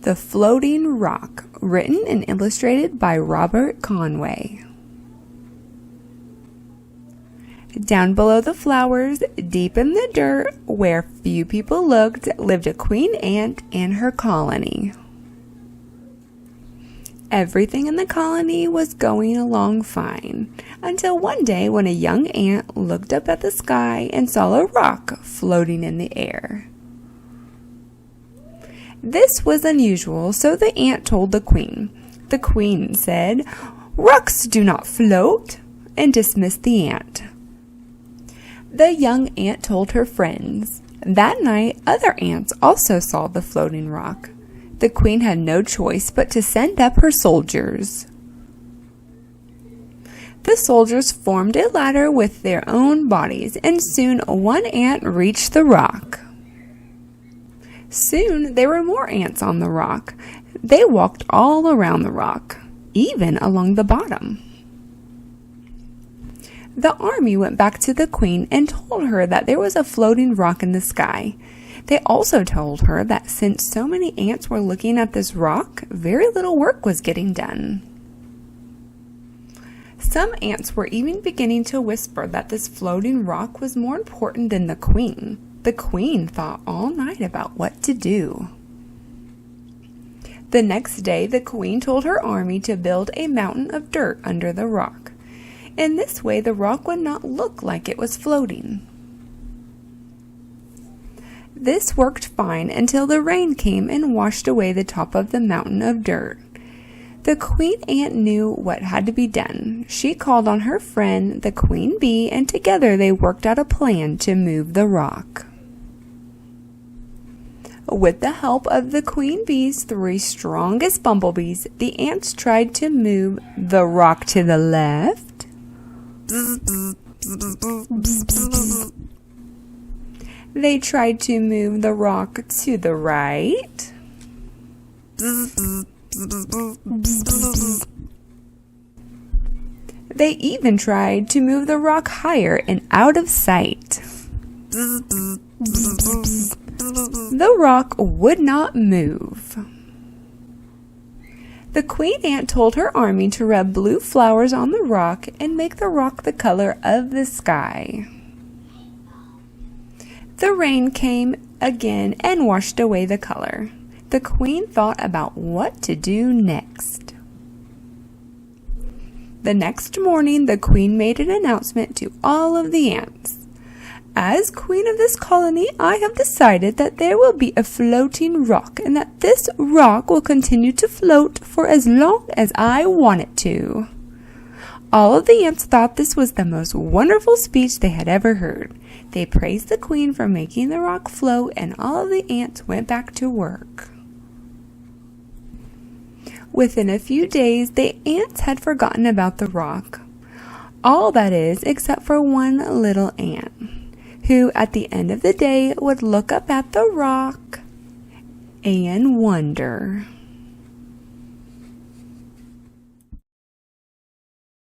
The Floating Rock, written and illustrated by Robert Conway. Down below the flowers, deep in the dirt, where few people looked, lived a queen ant and her colony. Everything in the colony was going along fine, until one day when a young ant looked up at the sky and saw a rock floating in the air. This was unusual, so the ant told the queen. The queen said, "Rocks do not float," and dismissed the ant. The young ant told her friends. That night, other ants also saw the floating rock. The queen had no choice but to send up her soldiers. The soldiers formed a ladder with their own bodies, and soon one ant reached the rock. Soon there were more ants on the rock. They walked all around the rock, even along the bottom. The army went back to the queen and told her that there was a floating rock in the sky. They also told her that since so many ants were looking at this rock, very little work was getting done. Some ants were even beginning to whisper that this floating rock was more important than the queen. The queen thought all night about what to do. The next day, the queen told her army to build a mountain of dirt under the rock. In this way, the rock would not look like it was floating. This worked fine until the rain came and washed away the top of the mountain of dirt. The queen ant knew what had to be done. She called on her friend, the queen bee, and together they worked out a plan to move the rock. With the help of the queen bee's 3 strongest bumblebees, the ants tried to move the rock to the left, they tried to move the rock to the right, they even tried to move the rock higher and out of sight. The rock would not move. The queen ant told her army to rub blue flowers on the rock and make the rock the color of the sky. The rain came again and washed away the color. The queen thought about what to do next. The next morning, the queen made an announcement to all of the ants. "As queen of this colony, I have decided that there will be a floating rock and that this rock will continue to float for as long as I want it to." All of the ants thought this was the most wonderful speech they had ever heard. They praised the queen for making the rock float, and all of the ants went back to work. Within a few days, the ants had forgotten about the rock. All that is, except for one little ant, who at the end of the day would look up at the rock and wonder.